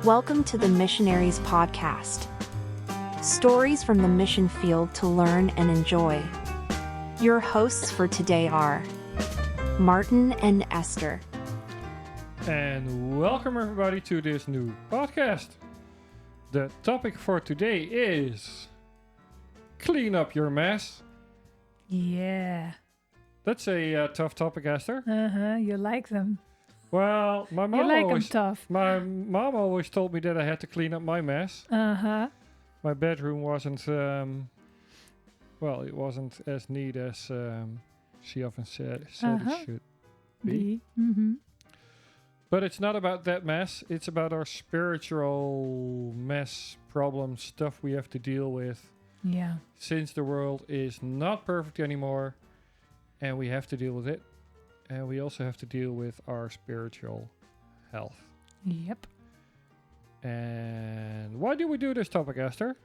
Welcome to the Missionaries Podcast. Stories from the mission field to learn and enjoy. Your hosts for today are Martin and Esther. And welcome everybody to this new podcast. The topic for today is clean up your mess. Yeah. That's a tough topic, Esther. You like them. Well, my You mom like them always tough. my mom always told me that I had to clean up my mess. My bedroom wasn't it wasn't as neat as she often said it should be. But it's not about that mess. It's about our spiritual mess, problems, stuff we have to deal with. Yeah. Since the world is not perfect anymore, and we have to deal with it. And we also have to deal with our spiritual health. Yep. And why do we do this topic, Esther?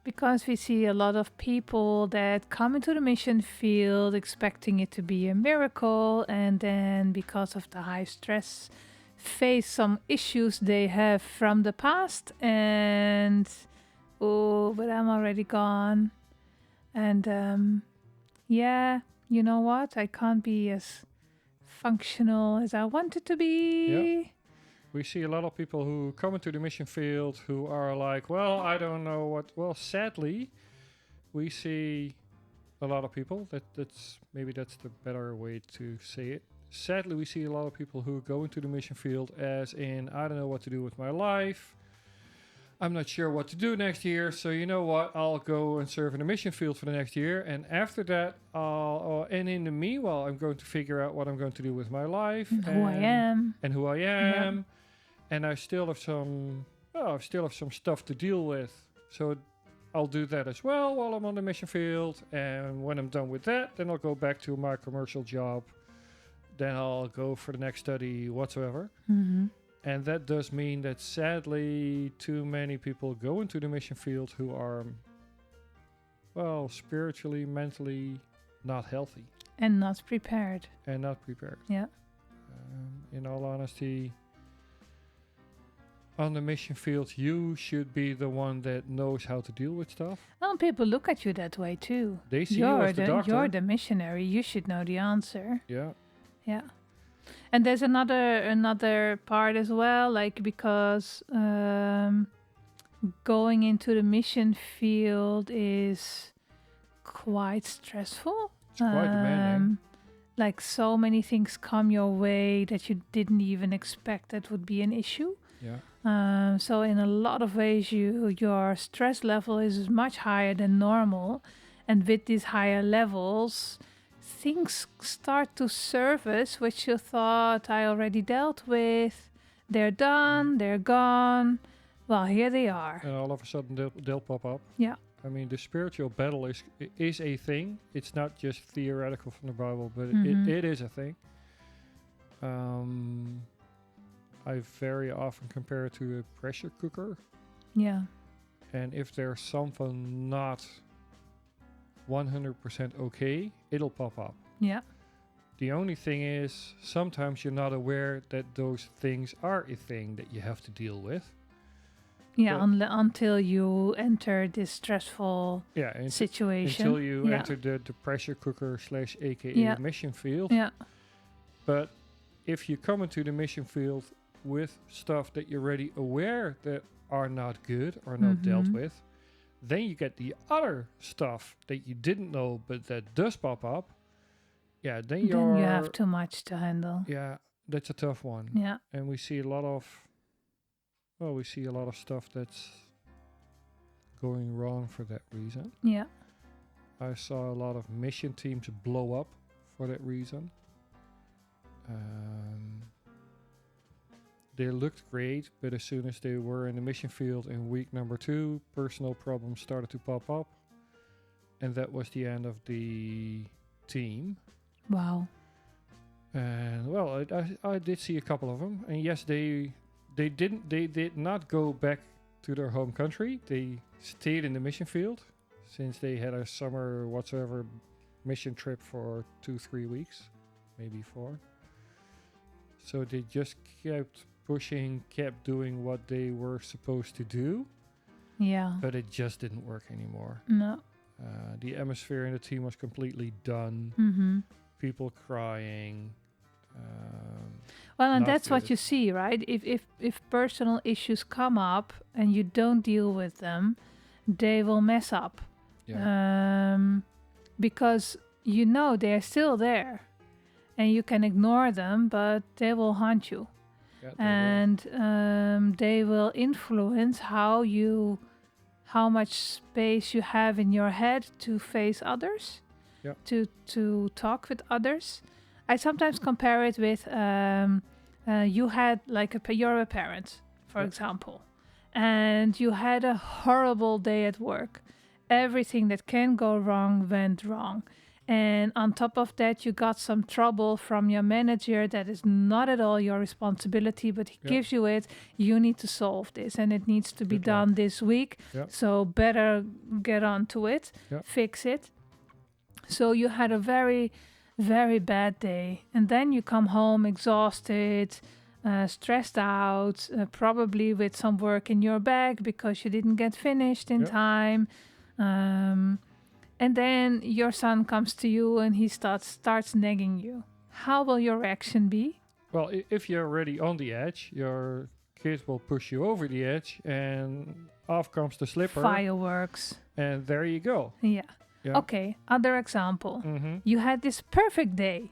Because we see a lot of people that come into the mission field expecting it to be a miracle, and then because of the high stress, face some issues they have from the past, and but I'm already gone. And you know what? I can't be as functional as I wanted to be. Yeah. We see a lot of people who come into the mission field who are like, well, I don't know what. Well, sadly, we see a lot of people. That's the better way to say it. Sadly, we see a lot of people who go into the mission field as in, I don't know what to do with my life. I'm not sure what to do next year, so you know what? I'll go and serve in the mission field for the next year, and after that, and in the meanwhile, I'm going to figure out what I'm going to do with my life, And who I am. and who I am, and I still have some stuff to deal with. So I'll do that as well while I'm on the mission field, and when I'm done with that, then I'll go back to my commercial job. Then I'll go for the next study whatsoever. Mm-hmm. And that does mean that sadly too many people go into the mission field who are, well, spiritually, mentally not healthy. And not prepared. Yeah. In all honesty, on the mission field, you should be the one that knows how to deal with stuff. Well, people look at you that way too. They see you as the doctor. You're the missionary. You should know the answer. Yeah. Yeah. And there's another part as well, like because going into the mission field is quite stressful. It's quite demanding. Like so many things come your way that you didn't even expect that would be an issue. Yeah. So in a lot of ways, your stress level is much higher than normal, and with these higher levels, things start to surface which you thought I already dealt with. They're done, they're gone. Well, here they are. And all of a sudden they'll pop up. Yeah. I mean, the spiritual battle is a thing. It's not just theoretical from the Bible, but it is a thing. I very often compare it to a pressure cooker. Yeah. And if there's something not 100% okay, it'll pop up. Yeah. The only thing is, sometimes you're not aware that those things are a thing that you have to deal with. Yeah, until you enter this stressful situation. Until you enter the pressure cooker / aka mission field. Yeah. But if you come into the mission field with stuff that you're already aware that are not good or not dealt with, then you get the other stuff that you didn't know but that does pop up. Yeah, then you have too much to handle. Yeah, that's a tough one. Yeah. And we see a lot of stuff that's going wrong for that reason. Yeah. I saw a lot of mission teams blow up for that reason. They looked great, but as soon as they were in the mission field in week number 2, personal problems started to pop up. And that was the end of the team. Wow. And well, I did see a couple of them. And yes, they did not go back to their home country. They stayed in the mission field since they had a summer whatsoever mission trip for 2-3 weeks, maybe 4. So they just kept pushing, kept doing what they were supposed to do, Yeah. but it just didn't work anymore. No. The atmosphere in the team was completely done. Mm-hmm. People crying. Well, and not that's what good. you see, right? If personal issues come up and you don't deal with them, they will mess up. Yeah. Because you know they're still there, and you can ignore them, but they will haunt you, Yeah, they will. and they will influence how much space you have in your head to face others, Yeah. to talk with others. I sometimes compare it with you had like you're a parent, for Yeah. example, and you had a horrible day at work. Everything that can go wrong went wrong. And on top of that, you got some trouble from your manager that is not at all your responsibility, but he Yeah. gives you it. You need to solve this, and it needs to be Good luck. done this week. Yeah. So better get on to it, Yeah. fix it. So you had a very, very bad day. And then you come home exhausted, stressed out, probably with some work in your bag because you didn't get finished in Yeah. time. And then your son comes to you and he starts nagging you. How will your reaction be? Well, if you're already on the edge, your kids will push you over the edge, and off comes the slipper, Fireworks. and there you go. Yeah. Yeah. Okay, other example. Mm-hmm. You had this perfect day.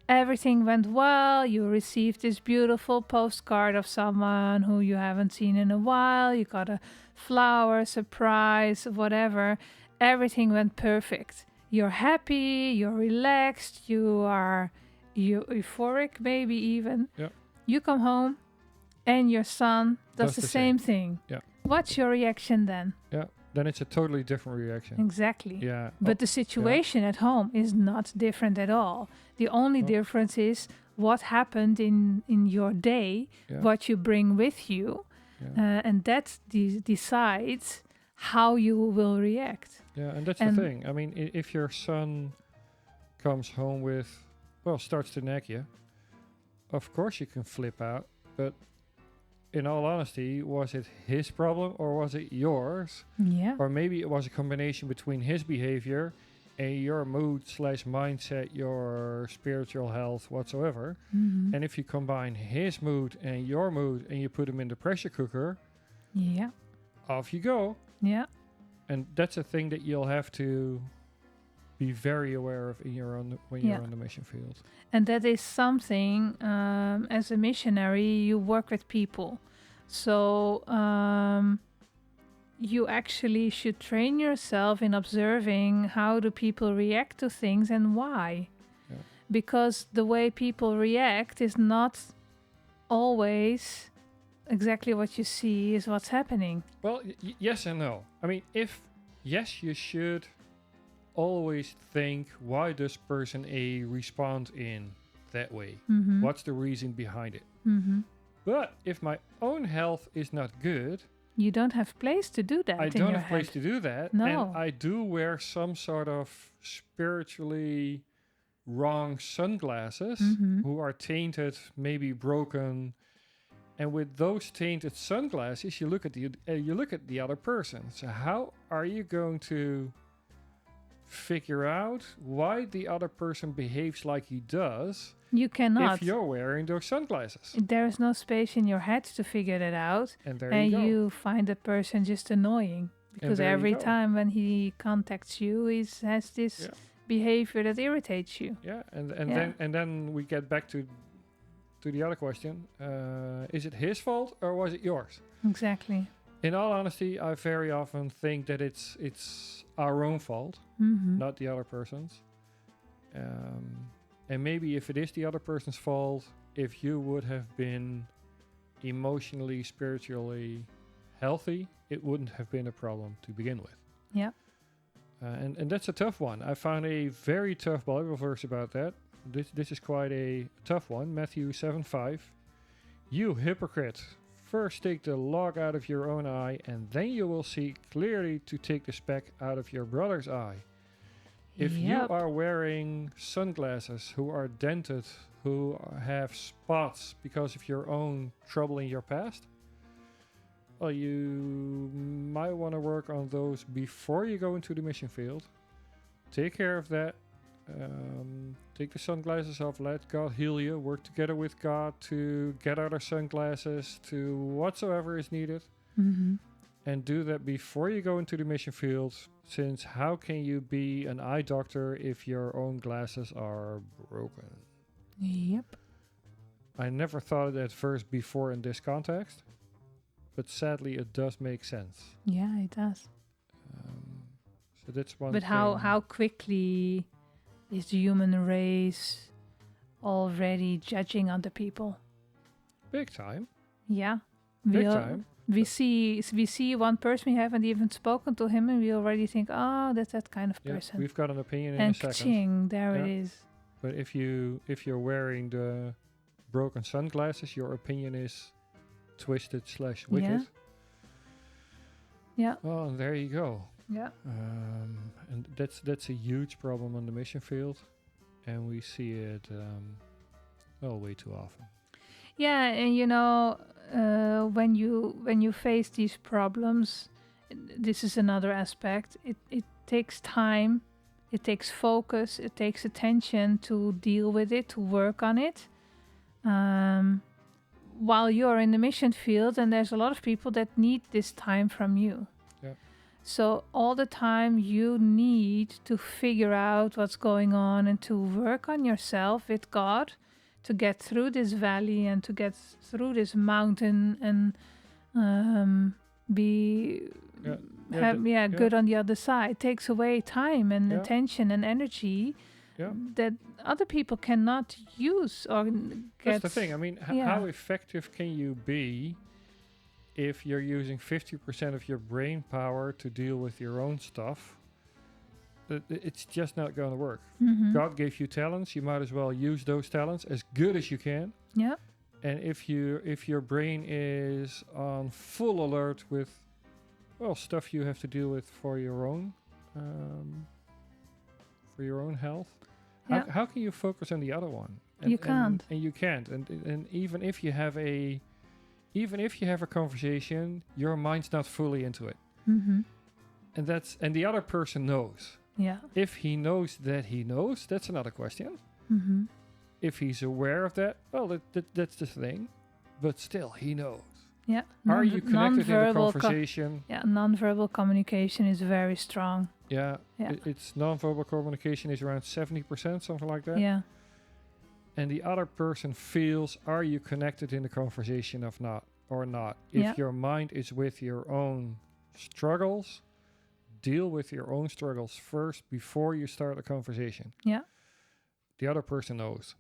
Everything went well. You received this beautiful postcard of someone who you haven't seen in a while. You got a flower, surprise, whatever. Everything went perfect. You're happy, you're relaxed, you're euphoric, maybe even. Yeah. You come home and your son does the the same thing. Yeah. What's your reaction then? Yeah. Then it's a totally different reaction. Exactly. Yeah. But the situation at home is not different at all. The only No. difference is what happened in your day, Yeah. what you bring with you, Yeah. and that decides how you will react. Yeah, and that's And- the thing. I mean, if your son comes home with, starts to nag you, of course you can flip out. But in all honesty, was it his problem or was it yours? Yeah. Or maybe it was a combination between his behavior and your mood / mindset, your spiritual health, whatsoever. Mhm. And if you combine his mood and your mood and you put them in the pressure cooker, Yeah. off you go. Yeah. And that's a thing that you'll have to be very aware of when you're Yeah. on the mission field. And that is something, as a missionary, you work with people. So you actually should train yourself in observing how do people react to things and why. Yeah. Because the way people react is not always exactly what you see is what's happening. Well, yes and no. I mean, yes, you should always think, why does person A respond in that way? Mm-hmm. What's the reason behind it? Mm-hmm. But if my own health is not good, You don't have place to do that I in don't your have place head. to do that. No. And I do wear some sort of spiritually wrong sunglasses Mhm. who are tainted, maybe broken. And with those tainted sunglasses, you look at the other person. So how are you going to figure out why the other person behaves like he does You cannot. if you're wearing those sunglasses? There is no space in your head to figure that out. And there And you go. you find the person just annoying. Because there you every go. time when he contacts you, he has this Yeah. behavior that irritates you. Yeah, and Yeah. then we get back to the other question: is it his fault or was it yours? Exactly. In all honesty, I very often think that it's our own fault, Mm-hmm. not the other person's. And maybe if it is the other person's fault, if you would have been emotionally, spiritually healthy, it wouldn't have been a problem to begin with. Yeah. And that's a tough one. I found a very tough Bible verse about that. This is quite a tough one. Matthew 7:5. You hypocrite, first take the log out of your own eye, and then you will see clearly to take the speck out of your brother's eye. If you Yep. are wearing sunglasses who are dented who have spots because of your own trouble in your past, well, you might want to work on those before you go into the mission field. Take care of that. Take the sunglasses off. Let God heal you. Work together with God to get other sunglasses, to whatsoever is needed. Mm-hmm. And do that before you go into the mission field, since how can you be an eye doctor if your own glasses are broken? Yep. I never thought of that first before in this context, but sadly it does make sense. Yeah, it does. So that's one But thing. how quickly is the human race already judging other people? Big time. Yeah. Big al- time. We see one person, we haven't even spoken to him, and we already think, oh, that's that kind of Yeah, person. we've got an opinion in And a second. ka-ching, there it Yeah. is. But if you're wearing the broken sunglasses, your opinion is twisted / wicked. Yeah. Well, and there you go. Yeah. And that's a huge problem on the mission field, and we see it way too often. Yeah, and when you face these problems, this is another aspect. It takes time, it takes focus, it takes attention to deal with it, to work on it. While you're in the mission field, and there's a lot of people that need this time from you. Yeah. So all the time you need to figure out what's going on and to work on yourself with God to get through this valley and to get through this mountain and be good on the other side. It takes away time and Yeah. attention and energy Yeah. that other people cannot use or get. That's the thing. I mean, yeah. how effective can you be if you're using 50% of your brain power to deal with your own stuff? It's just not going to work. Mhm. God gave you talents. You might as well use those talents as good as you can. Yeah. And if your brain is on full alert with, stuff you have to deal with for your own health, Yeah. how can you focus on the other one? You can't. And you can't. And even if you have a conversation, your mind's not fully into it. Mm-hmm. And the other person knows. Yeah. If he knows that he knows, that's another question. Mm-hmm. If he's aware of that, well, that's the thing. But still, he knows. Yeah. Are you connected in the Non-verbal conversation? non-verbal communication is very strong. Yeah. Yeah. It's non-verbal communication is around 70%, something like that. Yeah. And the other person feels, are you connected in the conversation or not? If Yeah. your mind is with your own struggles, deal with your own struggles first before you start a conversation. Yeah. The other person knows.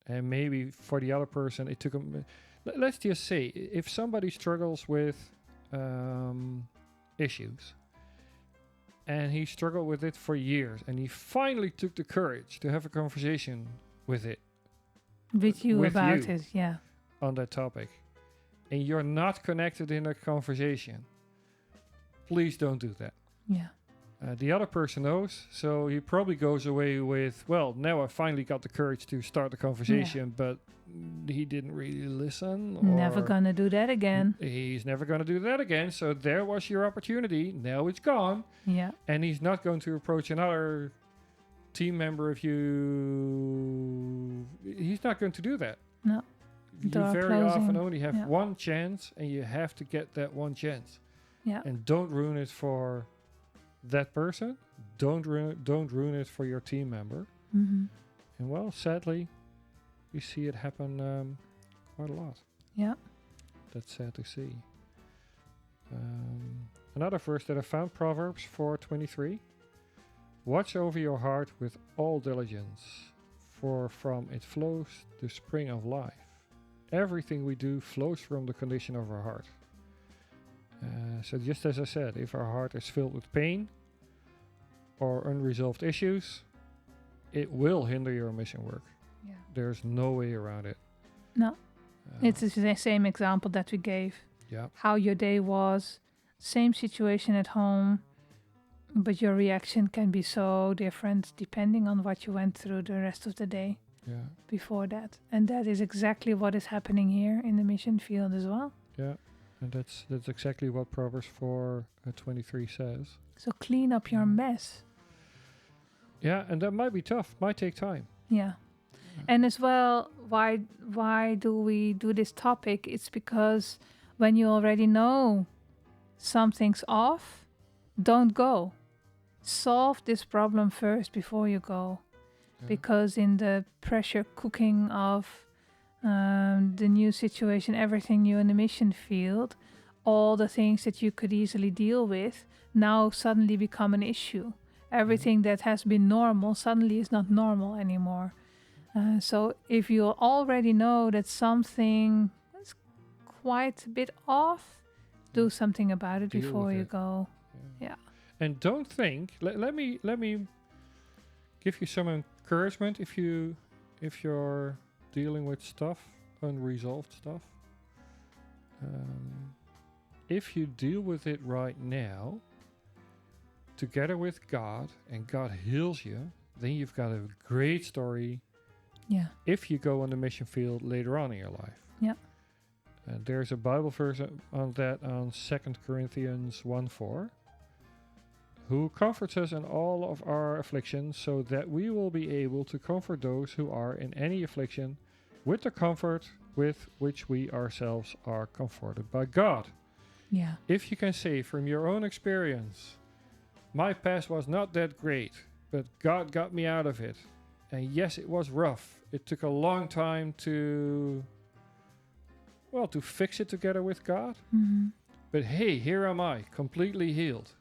And maybe for the other person, it took them... Let's just say, if somebody struggles with issues, and he struggled with it for years, and he finally took the courage to have a conversation with it, With you With about you. it. Yeah. on that topic, and you're not connected in a conversation, please don't do that. Yeah. The other person knows, so he probably goes away with, well, now I finally got the courage to start the conversation, but he didn't really listen. Never or gonna do that again. He's never going to do that again, so there was your opportunity. Now it's gone. Yeah. And he's not going to approach another team member if you... He's not going to do that. No. You Door very often closing. only have Yeah. one chance, and you have to get that one chance. Yeah. And don't ruin it for that person. Don't ruin it for your team member. Mm-hmm. And well, sadly, we see it happen quite a lot. Yeah. That's sad to see. Another verse that I found, Proverbs 4:23. Watch over your heart with all diligence, for from it flows the spring of life. Everything we do flows from the condition of our heart. So just as I said, if our heart is filled with pain or unresolved issues, it will hinder your mission work. Yeah. There's no way around it. No. It's the same example that we gave. Yeah. How your day was, same situation at home, but your reaction can be so different depending on what you went through the rest of the day. Yeah. before that. And that is exactly what is happening here in the mission field as well. Yeah. And that's exactly what Proverbs 4:23 says. So clean up your Yeah. mess. Yeah, and that might be tough. Might take time. Yeah. And as well, why do we do this topic? It's because when you already know something's off, don't go. Solve this problem first before you go. Yeah. Because in the pressure cooking of the new situation, everything new in the mission field, all the things that you could easily deal with now suddenly become an issue. Everything that has been normal suddenly is not normal anymore. So if you already know that something is quite a bit off, do something about it Deal before with you it. go. Yeah. And don't think. Let me give you some encouragement if you're dealing with stuff, unresolved stuff. If you deal with it right now, together with God, and God heals you, then you've got a great story. Yeah. If you go on the mission field later on in your life. Yeah. There's a Bible verse on that on 2 Corinthians 1:4. Who comforts us in all of our afflictions, so that we will be able to comfort those who are in any affliction with the comfort with which we ourselves are comforted by God. Yeah. If you can say from your own experience, my past was not that great, but God got me out of it. And yes, it was rough. It took a long time to fix it together with God. Mm-hmm. But hey, here am I, completely healed.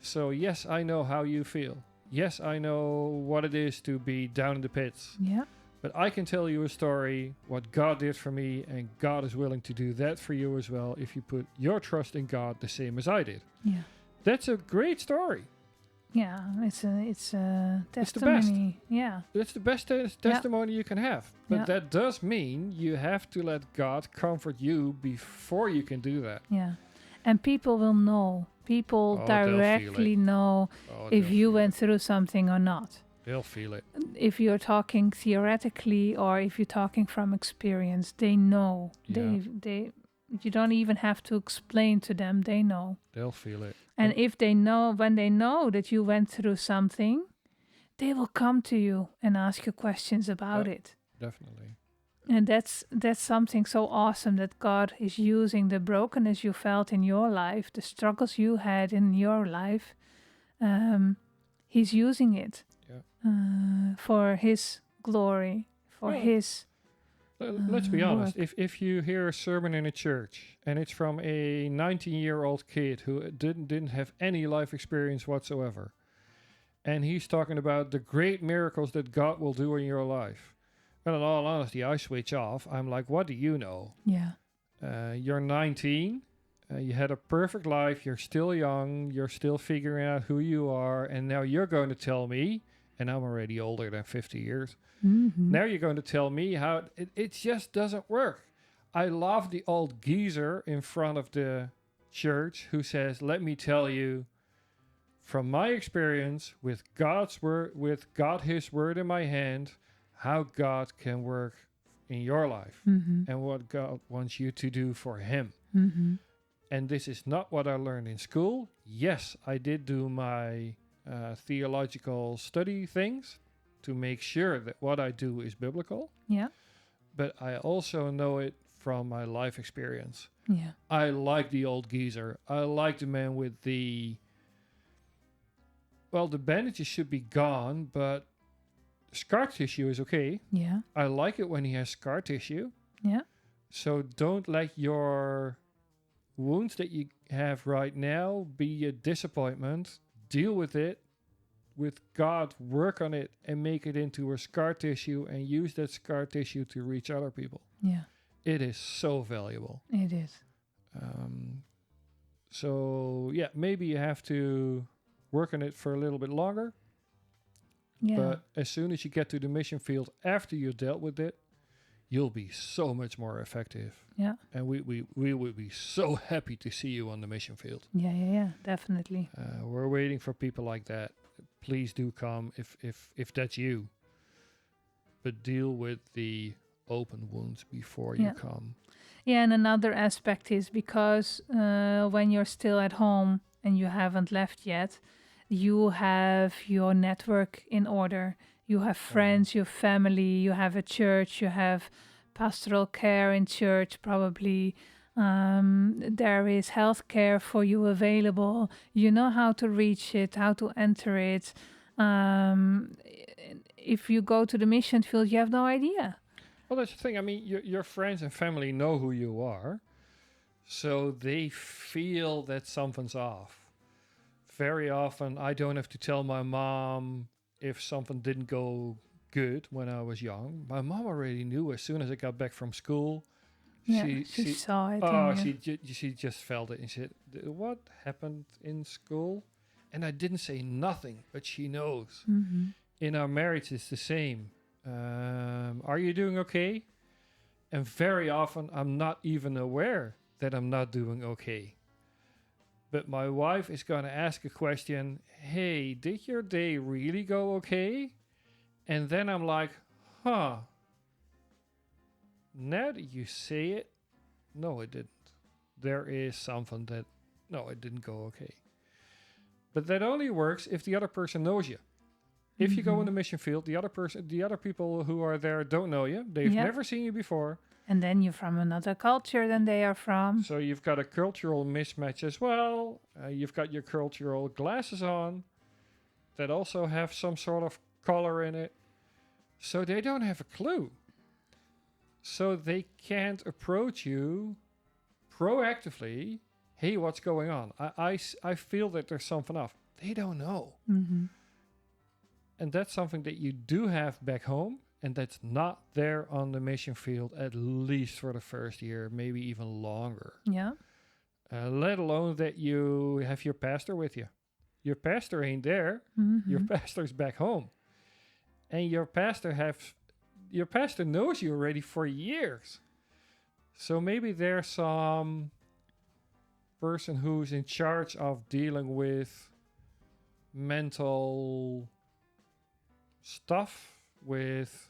So yes, I know how you feel. Yes, I know what it is to be down in the pits. Yeah. But I can tell you a story, what God did for me, and God is willing to do that for you as well if you put your trust in God the same as I did. Yeah. That's a great story. Yeah. It's a It's the best. testimony. Yeah. That's the best testimony you can have. But Yeah. that does mean you have to let God comfort you before you can do that. Yeah. And people will know. People Oh, they'll feel directly it. know Oh, if they'll you feel went through something or not. it. They'll feel it. If you're talking theoretically or if you're talking from experience, they know. Yeah. They you don't even have to explain to them, they know. They'll feel it. And if they know, when they know that you went through something, they will come to you and ask you questions about it. Definitely. And that's something so awesome that God is using the brokenness you felt in your life, the struggles you had in your life. He's using it for His glory, for Well, His. Let's be honest. work. If you hear a sermon in a church and it's from a 19-year-old kid who didn't have any life experience whatsoever, and he's talking about the great miracles that God will do in your life, well, in all honesty, I switch off. I'm like, what do you know? Yeah, You're 19. You had a perfect life. You're still young. You're still figuring out who you are. And now you're going to tell me, and I'm already older than 50 years. mm-hmm. Now you're going to tell me how it just doesn't work. I love the old geezer in front of the church who says, let me tell you from my experience with God's word, with God, His word in my hand, how God can work in your life Mm-hmm. and what God wants you to do for Him. Mm-hmm. And this is not what I learned in school. Yes, I did do my theological study things to make sure that what I do is biblical. Yeah, But I also know it from my life experience. yeah, I like the old geezer. I like the man with the bandages should be gone, but scar tissue is okay. yeah, I like it when he has scar tissue. yeah, So don't let your wounds that you have right now be a disappointment. Deal with it with God, work on it and make it into a scar tissue and use that scar tissue to reach other people. yeah. It is so valuable. It is. So yeah, maybe you have to work on it for a little bit longer. Yeah, But as soon as you get to the mission field after you dealt with it, you'll be so much more effective. yeah, And we would be so happy to see you on the mission field. yeah, yeah, yeah. Definitely. We're waiting for people like that. Please do come if that's you. but deal with the open wounds before you Yeah. come. Yeah, and another aspect is because when you're still at home and you haven't left yet, you have your network in order. You have friends, you have family, you have a church, you have pastoral care in church, probably. There is health care for you available. You know how to reach it, how to enter it. If you go to the mission field, you have no idea. Well, that's the thing. I mean, your friends and family know who you are, so they feel that something's off. Very often, I don't have to tell my mom if something didn't go good when I was young. My mom already knew as soon as I got back from school. Yeah, she saw it. Oh, in you. she just felt it and said, "What happened in school?" And I didn't say nothing, but she knows. Mhm. In our marriage, it's the same. Are you doing okay? And very often, I'm not even aware that I'm not doing okay. But my wife is going to ask a question. Hey, did your day really go okay? And then I'm like, huh. Now that you say it, no, it didn't. There is something that, no, it didn't go okay. But that only works if the other person knows you. If you go in the mission field, the other people who are there don't know you. They've Yep. never seen you before. And then you're from another culture than they are from. So you've got a cultural mismatch as well. You've got your cultural glasses on that also have some sort of color in it. So they don't have a clue. So they can't approach you proactively. Hey, what's going on? I feel that there's something off. They don't know. Mm-hmm. And that's something that you do have back home. And that's not there on the mission field, at least for the first year, maybe even longer. Yeah. Let alone that you have your pastor with you. Your pastor ain't there. Mm-hmm. Your pastor's back home. And your pastor knows you already for years. So maybe there's some person who's in charge of dealing with mental stuff, with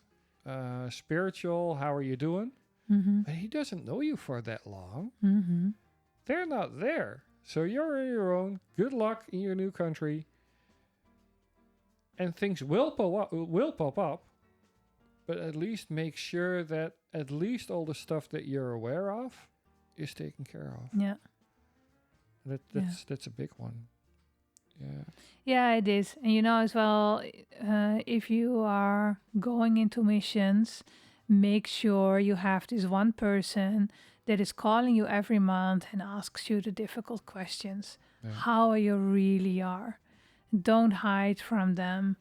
spiritual, how are you doing? Mm-hmm. But he doesn't know you for that long. Mm-hmm. They're not there. So you're on your own. Good luck in your new country. And things will pop up. But at least make sure that at least all the stuff that you're aware of is taken care of. Yeah. That's a big one. Yeah. Yeah, it is. And you know as well, if you are going into missions, make sure you have this one person that is calling you every month and asks you the difficult questions. Yeah. How you really are. Don't hide from them.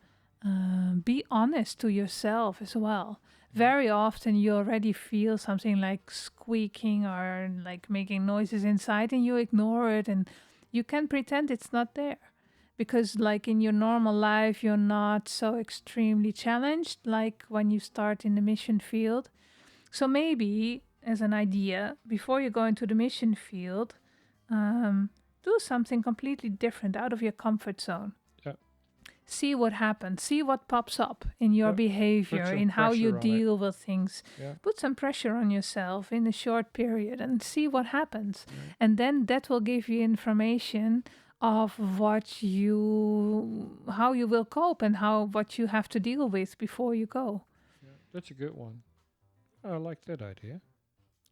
Be honest to yourself as well. Very often you already feel something like squeaking or like making noises inside and you ignore it and you can pretend it's not there. Because like in your normal life, you're not so extremely challenged like when you start in the mission field. So maybe as an idea, before you go into the mission field, do something completely different out of your comfort zone. Yeah. See what happens. See what pops up in your Yeah. behavior, Put some in how you pressure on it. deal with things. Yeah. Put some pressure on yourself in a short period and see what happens. Yeah. And then that will give you information of how you will cope and what you have to deal with before you go. Yeah. That's a good one. I like that idea.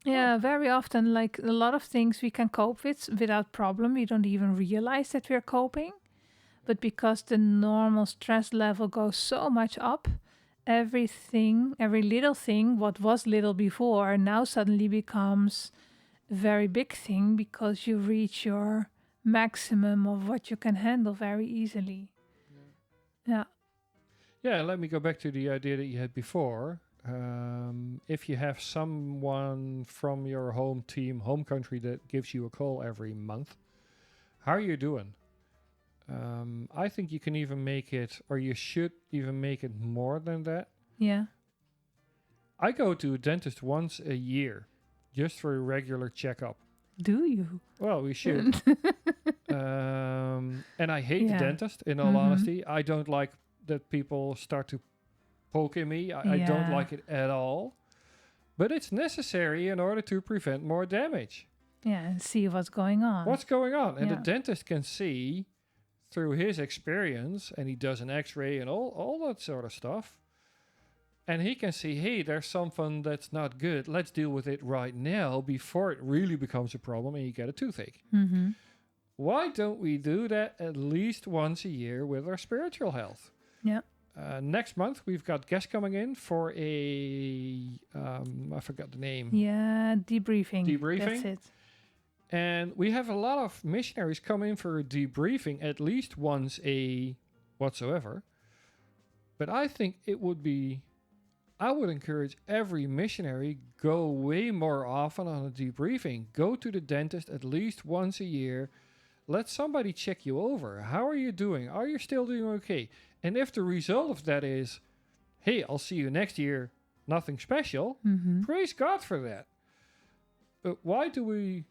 Yeah, very often, like a lot of things we can cope with without problem. We don't even realize that we're coping. But because the normal stress level goes so much up, every little thing, what was little before, now suddenly becomes a very big thing because you reach your maximum of what you can handle very easily. Yeah. Yeah, let me go back to the idea that you had before. If you have someone from your home country that gives you a call every month, how are you doing? I think you can even make it, or you should even make it more than that. Yeah. I go to a dentist once a year, just for a regular checkup. Do you? Well, we should. And I hate the Yeah. dentist, in all Mhm. honesty. I don't like that people start to poking me. I don't Yeah. like it at all. But it's necessary in order to prevent more damage. Yeah, and see what's going on. What's going on? And the Yeah. dentist can see through his experience, and he does an x-ray and all that sort of stuff. And he can see, hey, there's something that's not good. Let's deal with it right now before it really becomes a problem and you get a toothache. Mm-hmm. Why don't we do that at least once a year with our spiritual health? Yeah. Next month, we've got guests coming in for I forgot the name. Yeah, debriefing. Debriefing? That's it. And we have a lot of missionaries come in for a debriefing at least once a whatsoever. But I think I would encourage every missionary go way more often on a debriefing. Go to the dentist at least once a year. Let somebody check you over. How are you doing? Are you still doing okay? And if the result of that is, hey, I'll see you next year, nothing special, Mm-hmm. praise God for that. But why do we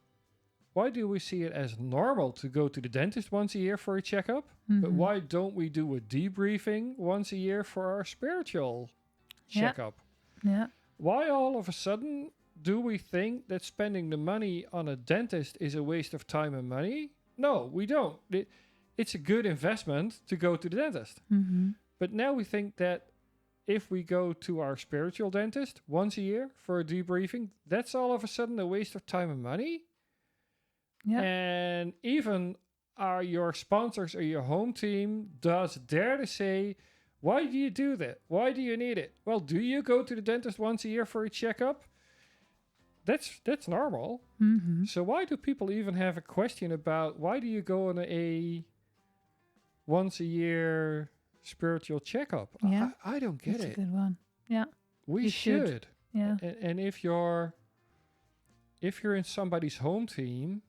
see it as normal to go to the dentist once a year for a checkup? But Mhm. why don't we do a debriefing once a year for our spiritual Yeah. checkup? Yeah. Why all of a sudden do we think that spending the money on a dentist is a waste of time and money? No, we don't. It's a good investment to go to the dentist. Mm-hmm. But now we think that if we go to our spiritual dentist once a year for a debriefing, that's all of a sudden a waste of time and money. Yeah. And even your sponsors or your home team does dare to say, why do you do that? Why do you need it? Well, do you go to the dentist once a year for a checkup? That's normal. Mm-hmm. So why do people even have a question about why do you go on a once a year spiritual checkup? Yeah. I don't get That's a it. good one. Yeah. We You should. should. Yeah. And if you're in somebody's home team,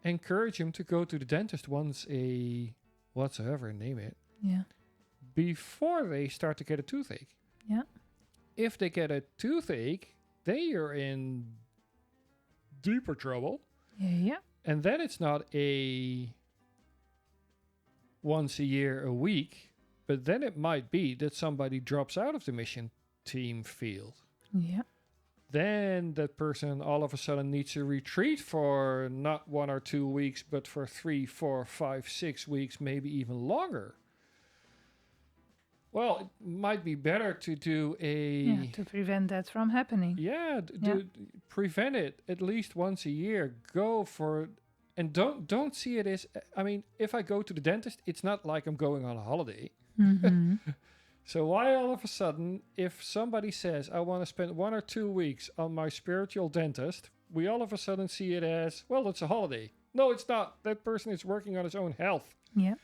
encourage them to go to the dentist once a whatsoever, name it, Yeah. before they start to get a toothache. Yeah. If they get a toothache, then you're in deeper trouble. Yeah. Yeah. And then it's not a once a year a week, but then it might be that somebody drops out of the mission team field. Yeah. Then that person all of a sudden needs a retreat for not 1 or 2 weeks, but for 3, 4, 5, 6 weeks, maybe even longer. Well, it might be better to do Yeah. To prevent that from happening. prevent it at least once a year. Go for, and don't see it as. I mean, if I go to the dentist, it's not like I'm going on a holiday. Mm-hmm. So why all of a sudden, if somebody says, I want to spend 1 or 2 weeks on my spiritual dentist, we all of a sudden see it as, well, it's a holiday. No, it's not. That person is working on his own health. Yeah.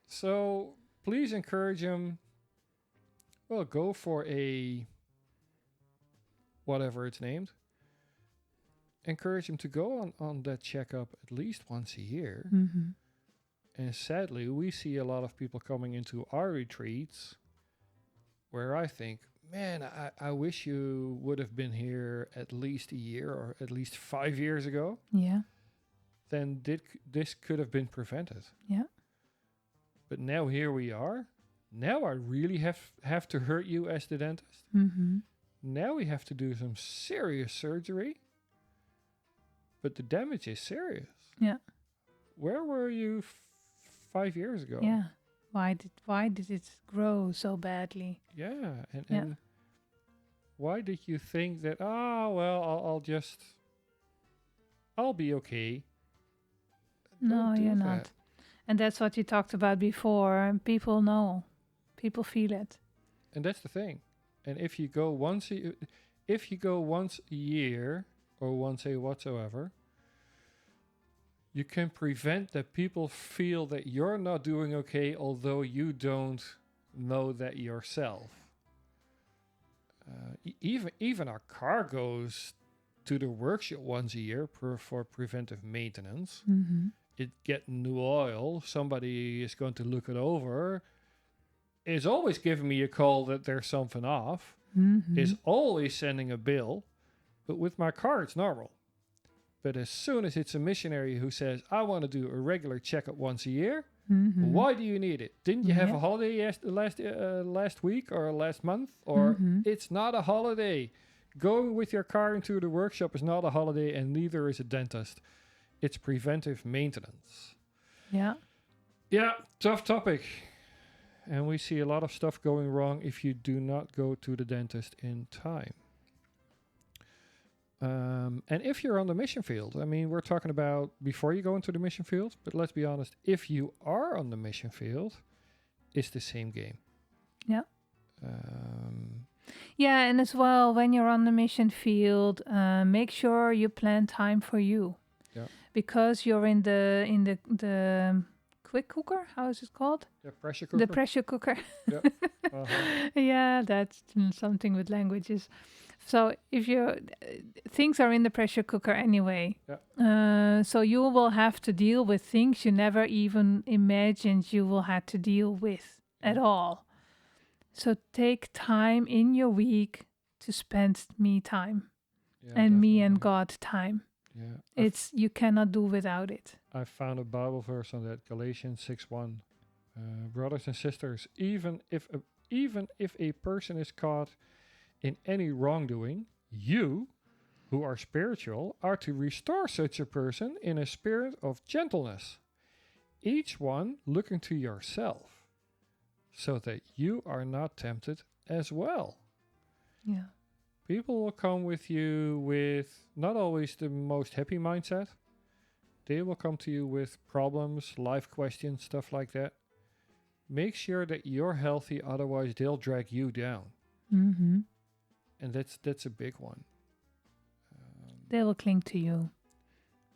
So please encourage him, well, go for a, whatever it's named. Encourage him to go on that checkup at least once a year. Mm-hmm. And sadly, we see a lot of people coming into our retreats where I think, man, I wish you would have been here at least a year or at least 5 years ago. Yeah. Then this could have been prevented. Yeah. But now here we are. Now I really have to hurt you as the dentist. Mm-hmm. Now we have to do some serious surgery. But the damage is serious. Yeah. Where were you 5 years ago? Yeah. Why did it grow so badly? Yeah, and, Yeah. and why did you think that? I'll be okay. No, Don't do you're that. not. And that's what you talked about before. And people know, people feel it. And that's the thing. And if you go once a year or once a whatsoever, you can prevent that people feel that you're not doing okay, although you don't know that yourself. Even our car goes to the workshop once a year for preventive maintenance. Mm-hmm. It get new oil. Somebody is going to look it over. Is always giving me a call that there's something off. Mm-hmm. Is always sending a bill. But with my car, it's normal. But as soon as it's a missionary who says, I want to do a regular checkup once a year, Mhm. why do you need it? Didn't you have Yeah. a holiday last week or last month? Or Mhm. it's not a holiday. Going with your car into the workshop is not a holiday, and neither is a dentist. It's preventive maintenance. Yeah. Yeah, tough topic. And we see a lot of stuff going wrong if you do not go to the dentist in time. And if you're on the mission field, I mean, we're talking about before you go into the mission field, but let's be honest, if you are on the mission field, it's the same game. Yeah. Um, Yeah, and as well, when you're on the mission field, make sure you plan time for you. Yeah. Because you're in the quick cooker. How is it called? the pressure cooker. The pressure cooker. Uh-huh. Yeah, that's something with languages. So if you things are in the pressure cooker anyway, so you will have to deal with things you never even imagined you will have to deal with at all. So take time in your week to spend me time Yeah, and me and definitely. God time. Yeah, It's you cannot do without it. I found a Bible verse on that, Galatians 6:1. Brothers and sisters, even if a person is caught in any wrongdoing, you, who are spiritual, are to restore such a person in a spirit of gentleness, each one looking to yourself, so that you are not tempted as well. Yeah. People will come with you with not always the most happy mindset. They will come to you with problems, life questions, stuff like that. Make sure that you're healthy, otherwise they'll drag you down. Mm-hmm. And that's a big one. They will cling to you.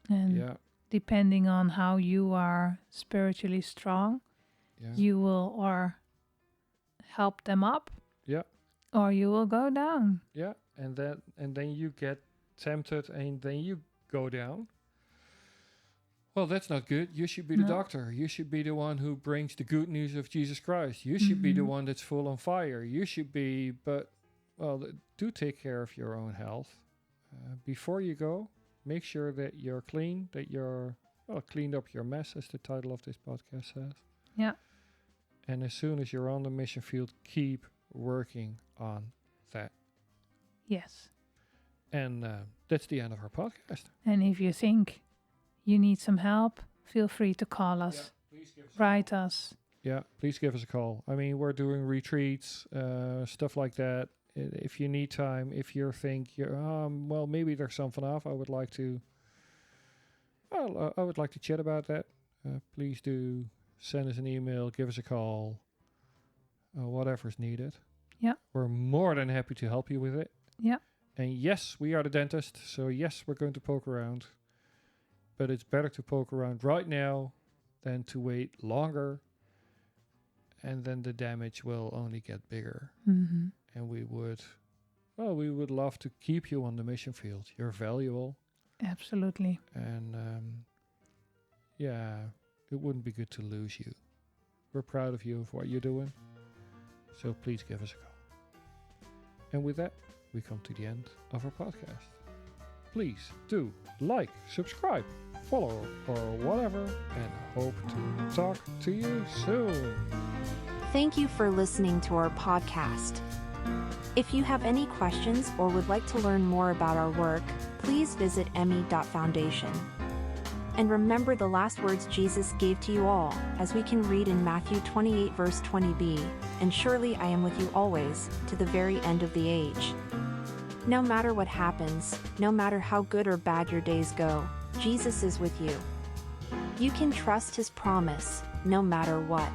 And Yeah, depending on how you are spiritually strong, yeah, you will or help them up, yeah, or you will go down. yeah. And then you get tempted, and then you go down. Well, that's not good. You should be the No. doctor. You should be the one who brings the good news of Jesus Christ. You should be the Mhm. one that's full on fire. You should be, but, well, do take care of your own health. Before you go, make sure that you're clean, that you're, well, cleaned up your mess, as the title of this podcast says. Yeah. And as soon as you're on the mission field, keep working on that. Yes. And that's the end of our podcast. And if you think you need some help, feel free to call us, please give us write us. Yeah, please give us a call. I mean, we're doing retreats, stuff like that. If you need time, if you think well, maybe there's something off, I would like to chat about that. Please do send us an email, give us a call, whatever's needed. Yeah. We're more than happy to help you with it. Yeah. And yes, we are the dentist, so yes, we're going to poke around. But it's better to poke around right now than to wait longer, and then the damage will only get bigger. Mm-hmm. And we would love to keep you on the mission field. You're valuable, Absolutely. and it wouldn't be good to lose you. We're proud of you, of what you're doing, so please give us a call. And with that, we come to the end of our podcast. Please do like, subscribe, follow, or whatever, and hope to talk to you soon. Thank you for listening to our podcast. If you have any questions or would like to learn more about our work, please visit emmy.foundation. And remember the last words Jesus gave to you all, as we can read in Matthew 28 verse 20b, "And surely I am with you always, to the very end of the age." No matter what happens, no matter how good or bad your days go, Jesus is with you. You can trust his promise, no matter what.